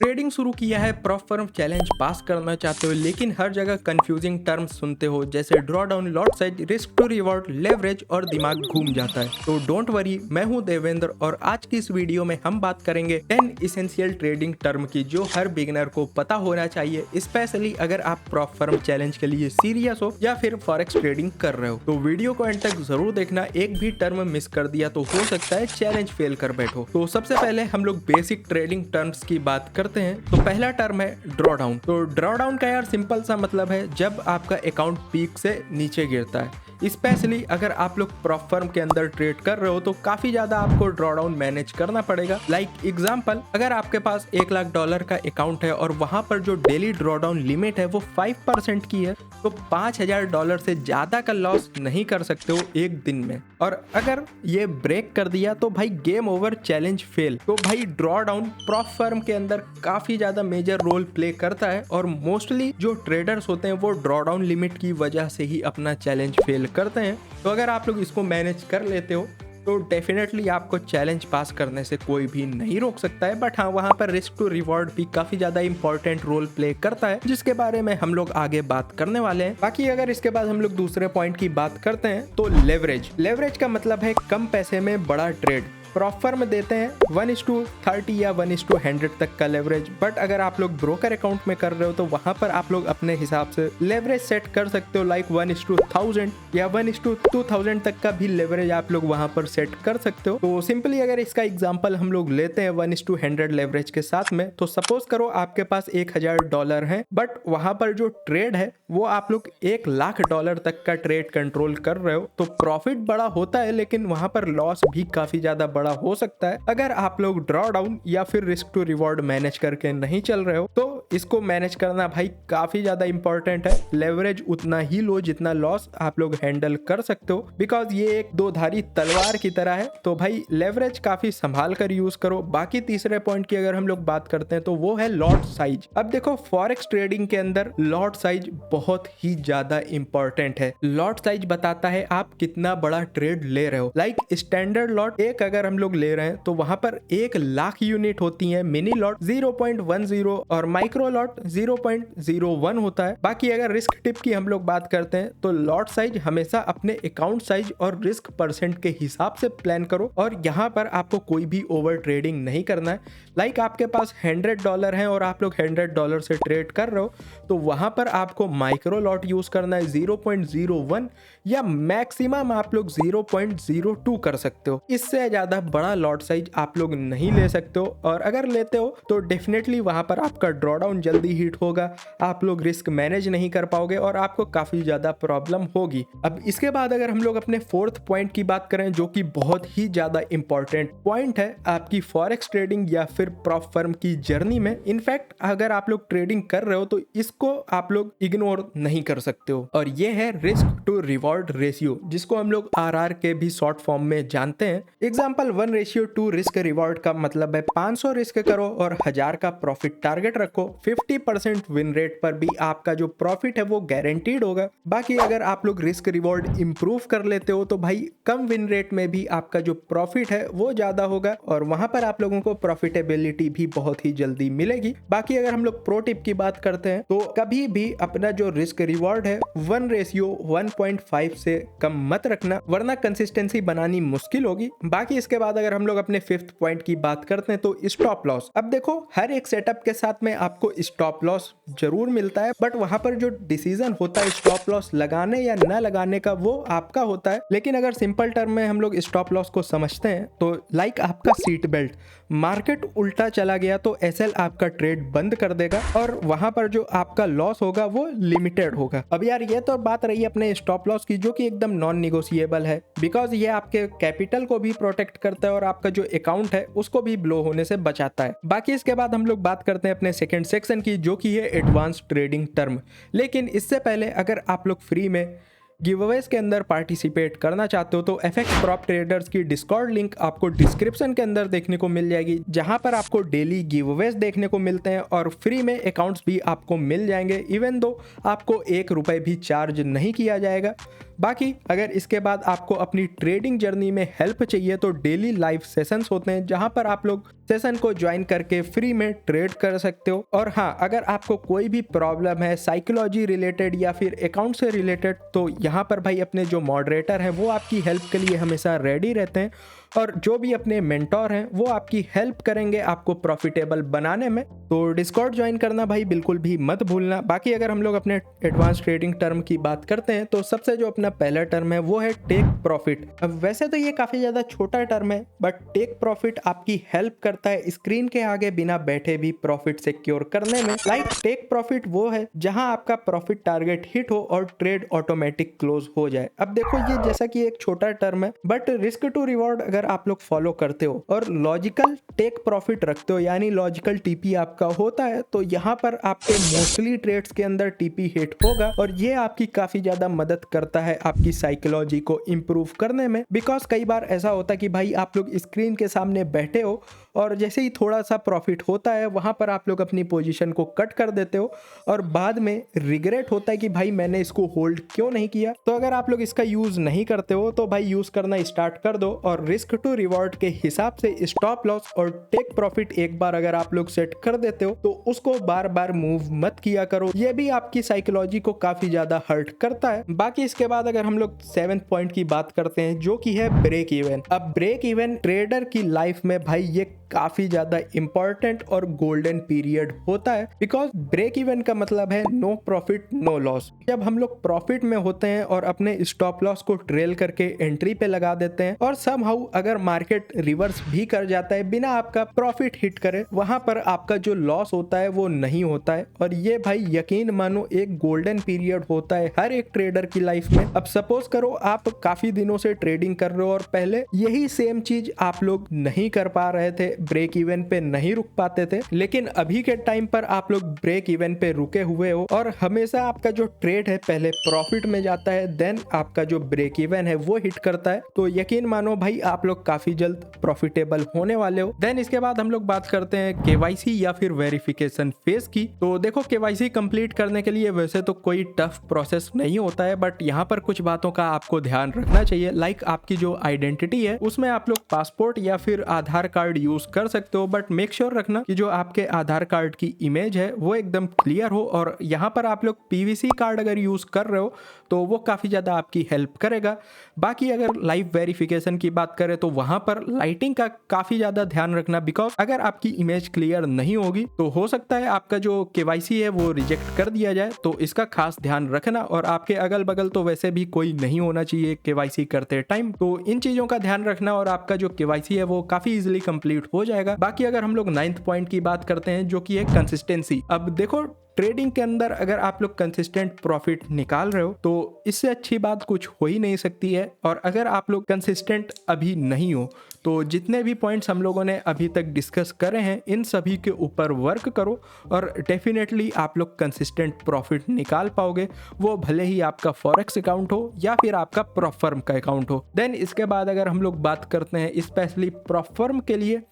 Trading शुरू किया है, प्रॉप फर्म चैलेंज पास करना चाहते हो लेकिन हर जगह कंफ्यूजिंग टर्म्स सुनते हो जैसे draw down, lot size, risk to reward, leverage और दिमाग घूम जाता है। तो डोंट वरी, मैं हूं देवेंद्र और आज की इस वीडियो में हम बात करेंगे 10 इसेंशियल ट्रेडिंग टर्म की जो हर बिगिनर को पता होना चाहिए, स्पेशली अगर आप प्रॉप फर्म चैलेंज के लिए सीरियस हो या फिर फॉरेक्स ट्रेडिंग कर रहे हो। तो वीडियो को एंड तक जरूर देखना, एक भी टर्म मिस कर दिया तो हो सकता है चैलेंज फेल कर बैठो। तो सबसे पहले हम लोग बेसिक ट्रेडिंग टर्म्स की बात करते हैं। तो पहला टर्म है ड्रॉ डाउन। तो ड्रॉ डाउन का यार सिंपल सा मतलब है जब आपका अकाउंट पीक से नीचे गिरता है। स्पेशली अगर आप लोग प्रॉप फर्म के अंदर ट्रेड कर रहे हो तो काफी ज्यादा आपको ड्रॉ डाउन मैनेज करना पड़ेगा। लाइक एग्जांपल, अगर आपके पास $1,00,000 का अकाउंट है और वहां पर जो डेली ड्रॉ डाउन लिमिट है वो 5% की है, तो $5,000 से ज्यादा का लॉस नहीं कर सकते हो एक दिन में। और अगर ये ब्रेक कर दिया तो भाई गेम ओवर, चैलेंज फेल। तो भाई ड्रॉ डाउन प्रॉप फर्म के अंदर काफी ज्यादा मेजर रोल प्ले करता है और मोस्टली जो ट्रेडर्स होते हैं वो ड्रॉ डाउन लिमिट की वजह से ही अपना चैलेंज फेल करते हैं। तो अगर आप लोग इसको मैनेज कर लेते हो तो डेफिनेटली आपको चैलेंज पास करने से कोई भी नहीं रोक सकता है। बट हाँ, वहां पर रिस्क टू रिवॉर्ड भी काफी ज्यादा इंपॉर्टेंट रोल प्ले करता है जिसके बारे में हम लोग आगे बात करने वाले हैं। बाकी अगर इसके बाद हम लोग दूसरे पॉइंट की बात करते हैं तो लेवरेज। लेवरेज का मतलब है कम पैसे में बड़ा ट्रेड। प्रॉप फर्म देते हैं 1:30 या 1:100 तक का लेवरेज, बट अगर आप लोग ब्रोकर अकाउंट में कर रहे हो तो वहां पर आप लोग अपने हिसाब से लेवरेज सेट कर सकते हो। लाइक 1:1000 या 1:2000 तक का भी लेवरेज आप लोग वहां पर सेट कर सकते हो। तो सिंपली अगर इसका एग्जांपल हम लोग लेते हैं 1:100 लेवरेज के साथ में, तो सपोज करो आपके पास $1,000 है, बट वहां पर जो ट्रेड है वो आप लोग $1,00,000 तक का ट्रेड कंट्रोल कर रहे हो। तो प्रॉफिट बड़ा होता है लेकिन वहां पर लॉस भी काफी ज्यादा बड़ा हो सकता है अगर आप लोग ड्रॉ डाउन या फिर रिस्क टू रिवॉर्ड मैनेज करके नहीं चल रहे हो। तो इसको मैनेज करना भाई काफी ज्यादा इंपॉर्टेंट है। लेवरेज उतना ही लो जितना लॉस आप लोग हैंडल कर सकते हो, बिकॉज ये एक दो धारी तलवार की तरह है। तो भाई लेवरेज काफी संभाल कर यूज करो। बाकी तीसरे पॉइंट की अगर हम लोग बात करते हैं तो वो है लॉट साइज। अब देखो, फॉरेक्स ट्रेडिंग के अंदर लॉट साइज बहुत ही ज्यादा इंपॉर्टेंट है। लॉट साइज बताता है आप कितना बड़ा ट्रेड ले रहे हो। लाइक स्टैंडर्ड लॉट एक अगर हम लोग ले रहे हैं तो वहां पर 1,00,000 यूनिट होती है, मिनी लॉट 0.10 और माइक्रो लॉट 0.01 होता है। बाकी अगर रिस्क टिप की हम लोग बात करते हैं तो लॉट साइज हमेशा अपने अकाउंट साइज और रिस्क परसेंट के हिसाब से प्लान करो और यहाँ पर आपको कोई भी ओवर ट्रेडिंग नहीं करना है। लाइक आपके पास $100 है और आप लोग $100 से ट्रेड कर रहे हो तो वहां पर आपको माइक्रो लॉट यूज करना है 0.01 या मैक्सिमम आप लोग 0.02 कर सकते हो। इससे ज्यादा बड़ा लॉट साइज आप लोग नहीं ले सकते हो, और अगर लेते हो तो डेफिनेटली वहां पर आपका ड्रॉ डाउन जल्दी हिट होगा, आप लोग रिस्क मैनेज नहीं कर पाओगे और आपको काफी ज्यादा प्रॉब्लम होगी। अब इसके बाद अगर हम लोग अपने फोर्थ पॉइंट की बात करें जो कि बहुत ही ज्यादा इंपॉर्टेंट पॉइंट है आपकी फॉरेक्स ट्रेडिंग या फिर प्रॉप फर्म की जर्नी में। इनफैक्ट अगर आप लोग ट्रेडिंग कर रहे हो तो इसको आप लोग इग्नोर नहीं कर सकते हो, और ये है रिस्क टू रिवॉर्ड रेशियो, जिसको हम लोग RR के भी शॉर्ट फॉर्म में जानते हैं। एग्जाम्पल 1:2 रिस्क रिवॉर्ड का मतलब है 500 रिस्क करो और 1000 का प्रॉफिट टारगेट रखो। 50% विन रेट पर भी आपका जो प्रॉफिट है वो गारंटीड होगा। बाकी अगर आप लोग रिस्क रिवॉर्ड इंप्रूव कर लेते हो तो भाई कम विन रेट में भी आपका जो प्रॉफिट है वो ज्यादा होगा और वहां पर आप लोगों को प्रॉफिटेबिलिटी भी बहुत ही जल्दी मिलेगी। बाकी अगर हम लोग प्रो टिप की बात करते हैं तो कभी भी अपना जो रिस्क रिवॉर्ड है 1:1.5 से कम मत रखना, वरना कंसिस्टेंसी बनानी मुश्किल होगी। बाकी इसके बाद अगर हम लोग अपने फिफ्थ पॉइंट की बात करते हैं तो स्टॉप लॉस। अब देखो, हर एक सेटअप के साथ में आपको स्टॉप लॉस जरूर मिलता है, बट वहां पर जो डिसीजन होता है स्टॉप लॉस लगाने या ना लगाने का वो आपका होता है। लेकिन अगर सिंपल टर्म में हम लोग स्टॉप लॉस को समझते हैं तो लाइक आपका सीट बेल्ट, मार्केट उल्टा चला गया तो एसएल आपका ट्रेड बंद कर देगा और वहां पर जो आपका लॉस होगा वो लिमिटेड होगा। अब यार ये तो बात रही अपने स्टॉप लॉस की जो कि एकदम नॉन निगोशिएबल है, बिकॉज ये आपके कैपिटल को भी प्रोटेक्ट करता है और आपका जो अकाउंट है उसको भी ब्लो होने से बचाता है। बाकी इसके बाद हम लोग बात करते हैं अपने सेकंड सेक्शन की जो कि है एडवांस ट्रेडिंग टर्म। लेकिन इससे पहले अगर आप लोग फ्री में गिवअवेज के अंदर पार्टिसिपेट करना चाहते हो तो एफएक्स प्रॉप ट्रेडर्स की डिस्कॉर्ड लिंक आपको डिस्क्रिप्शन के अंदर देखने को मिल जाएगी, जहां पर आपको डेली गिवअवेज देखने को मिलते हैं और फ्री में अकाउंट्स भी आपको मिल जाएंगे, इवन दो आपको ₹1 भी चार्ज नहीं किया जाएगा। बाकी अगर इसके बाद आपको अपनी ट्रेडिंग जर्नी में हेल्प चाहिए तो डेली लाइव सेशंस होते हैं जहां पर आप लोग सेशन को ज्वाइन करके फ्री में ट्रेड कर सकते हो। और हाँ, अगर आपको कोई भी प्रॉब्लम है साइकोलॉजी रिलेटेड या फिर अकाउंट से रिलेटेड, तो यहाँ पर भाई अपने जो मॉडरेटर हैं वो आपकी हेल्प के लिए हमेशा रेडी रहते हैं और जो भी अपने मेंटोर हैं वो आपकी हेल्प करेंगे आपको प्रॉफिटेबल बनाने में। तो डिस्कॉर्ड ज्वाइन करना भाई बिल्कुल भी मत भूलना। बाकी अगर हम लोग अपने एडवांस ट्रेडिंग टर्म की बात करते हैं तो सबसे जो अपना पहला टर्म है वो है टेक प्रॉफिट। अब वैसे तो ये काफी ज्यादा छोटा टर्म है, बट टेक प्रॉफिट आपकी हेल्प करता है स्क्रीन के आगे बिना बैठे भी प्रॉफिट सिक्योर करने में। लाइक टेक प्रॉफिट वो है जहां आपका प्रॉफिट टारगेट हिट हो और ट्रेड ऑटोमेटिक क्लोज हो जाए। अब देखो ये जैसा कि एक छोटा टर्म है, बट रिस्क टू रिवॉर्ड अगर आप लोग फॉलो करते हो और लॉजिकल टेक प्रॉफिट रखते हो यानी लॉजिकल टीपी आपका होता है, तो यहाँ पर आपके मोस्टली ट्रेड्स के अंदर टीपी हिट होगा और ये आपकी काफी ज्यादा मदद करता है आपकी साइकोलॉजी को इंप्रूव करने में। बिकॉज कई बार ऐसा होता है कि भाई आप लोग स्क्रीन के सामने बैठे हो और जैसे ही थोड़ा सा प्रॉफिट होता है वहां पर आप लोग अपनी पोजीशन को कट कर देते हो और बाद में रिग्रेट होता है कि भाई मैंने इसको होल्ड क्यों नहीं किया। तो अगर आप लोग इसका यूज नहीं करते हो तो भाई यूज करना स्टार्ट कर दो और रिस्क टू रिवॉर्ड के हिसाब से स्टॉप लॉस और टेक प्रॉफिट एक बार अगर आप लोग सेट कर देते हो तो उसको बार बार मूव मत किया करो, ये भी आपकी साइकोलॉजी को काफी ज्यादा हर्ट करता है। बाकी इसके बाद अगर हम लोग 7th पॉइंट की बात करते हैं जो कि है ब्रेक इवन। अब ब्रेक इवन ट्रेडर की लाइफ में भाई ये काफी ज्यादा इंपॉर्टेंट और गोल्डन पीरियड होता है, बिकॉज ब्रेक इवन का मतलब है नो प्रॉफिट नो लॉस। जब हम लोग प्रॉफिट में होते हैं और अपने स्टॉप लॉस को ट्रेल करके एंट्री पे लगा देते हैं और समहाउ अगर मार्केट रिवर्स भी कर जाता है बिना आपका प्रॉफिट हिट करे, वहां पर आपका जो लॉस होता है वो नहीं होता है। और ये भाई यकीन मानो एक गोल्डन पीरियड होता है हर एक ट्रेडर की लाइफ में। अब सपोज करो आप काफी दिनों से ट्रेडिंग कर रहे हो और पहले यही सेम चीज आप लोग नहीं कर पा रहे थे, ब्रेक इवन पे नहीं रुक पाते थे, लेकिन अभी के टाइम पर आप लोग ब्रेक इवन पे रुके हुए हो और हमेशा आपका जो ट्रेड है पहले प्रॉफिट में जाता है, देन आपका जो ब्रेक इवन है वो हिट करता है, तो यकीन मानो भाई आप लोग काफी जल्द प्रॉफिटेबल होने वाले हो। देन इसके बाद हम लोग बात करते हैं केवाईसी या फिर वेरिफिकेशन फेज की। तो देखो केवाईसी कंप्लीट करने के लिए वैसे तो कोई टफ प्रोसेस नहीं होता है, बट यहाँ पर कुछ बातों का आपको ध्यान रखना चाहिए। लाइक आपकी जो आइडेंटिटी है उसमें आप लोग पासपोर्ट या फिर आधार कार्ड यूज कर सकते हो, बट मेक श्योर रखना कि जो आपके आधार कार्ड की इमेज है वो एकदम क्लियर हो। और यहाँ पर आप लोग पीवीसी कार्ड अगर यूज कर रहे हो तो वो काफी ज्यादा आपकी हेल्प करेगा। बाकी अगर लाइव वेरिफिकेशन की बात करें तो वहां पर लाइटिंग का काफी ज्यादा ध्यान रखना, बिकॉज अगर आपकी इमेज क्लियर नहीं होगी तो हो सकता है आपका जो केवाईसी है वो रिजेक्ट कर दिया जाए, तो इसका खास ध्यान रखना। और आपके अगल बगल तो वैसे भी कोई नहीं होना चाहिए केवाईसी करते टाइम, तो इन चीजों का ध्यान रखना और आपका जो केवाईसी है वो काफी इजीली कंप्लीट हो जाएगा। बाकी अगर हम लोग 9th पॉइंट की बात करते हैं जो कि है कंसिस्टेंसी। अब देखो ट्रेडिंग के अंदर अगर आप लोग कंसिस्टेंट प्रॉफिट निकाल रहे हो तो इससे अच्छी बात कुछ हो ही नहीं सकती है। और अगर आप लोग कंसिस्टेंट अभी नहीं हो तो जितने भी पॉइंट्स हम लोगों ने अभी तक डिस्कस करे हैं इन सभी के ऊपर वर्क करो और डेफिनेटली आप लोग कंसिस्टेंट प्रॉफिट निकाल पाओगे, वो भले ही आपका फॉरेक्स अकाउंट हो या फिर आपका प्रॉफर्म का अकाउंट हो। देन इसके बाद अगर हम लोग बात करते हैं स्पेशली प्रॉफर्म के लिए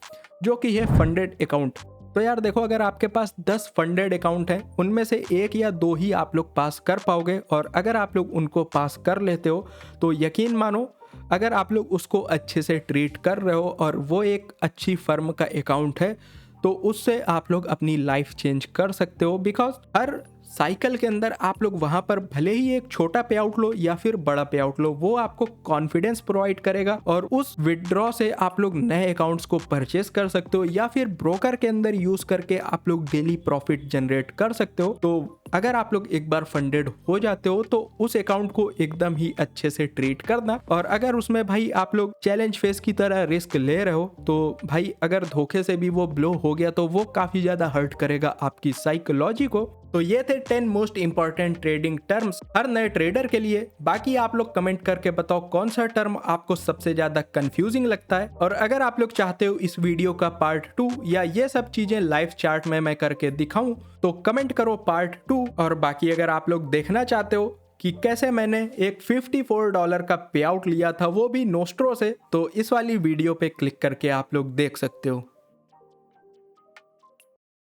जो कि है फंडेड अकाउंट, तो यार देखो अगर आपके पास 10 फंडेड अकाउंट हैं उनमें से 1 या 2 ही आप लोग पास कर पाओगे, और अगर आप लोग उनको पास कर लेते हो तो यकीन मानो अगर आप लोग उसको अच्छे से ट्रीट कर रहे हो और वो एक अच्छी फर्म का अकाउंट है तो उससे आप लोग अपनी लाइफ चेंज कर सकते हो। बिकॉज हर साइकिल के अंदर आप लोग वहां पर भले ही एक छोटा पे आउट लो या फिर बड़ा पे आउट लो, वो आपको कॉन्फिडेंस प्रोवाइड करेगा और उस विड्रॉ से आप लोग नए अकाउंट्स को परचेस कर सकते हो या फिर ब्रोकर के अंदर यूज करके आप लोग डेली प्रॉफिट जनरेट कर सकते हो। तो अगर आप लोग एक बार फंडेड हो जाते हो तो उस अकाउंट को एकदम ही अच्छे से ट्रीट करना, और अगर उसमें भाई आप लोग चैलेंज फेस की तरह रिस्क ले रहे हो तो भाई अगर धोखे से भी वो ब्लो हो गया तो वो काफी ज्यादा हर्ट करेगा आपकी साइकोलॉजी को। तो ये थे 10 मोस्ट इंपॉर्टेंट ट्रेडिंग टर्म्स हर नए ट्रेडर के लिए। बाकी आप लोग कमेंट करके बताओ कौन सा टर्म आपको सबसे ज्यादा कंफ्यूजिंग लगता है, और अगर आप लोग चाहते हो इस वीडियो का पार्ट 2 या ये सब चीजें लाइव चार्ट में मैं करके दिखाऊं तो कमेंट करो पार्ट 2। और बाकी अगर आप लोग देखना चाहते हो कि कैसे मैंने एक $54 का पे आउट लिया था वो भी नोस्ट्रो से, तो इस वाली वीडियो पे क्लिक करके आप लोग देख सकते हो।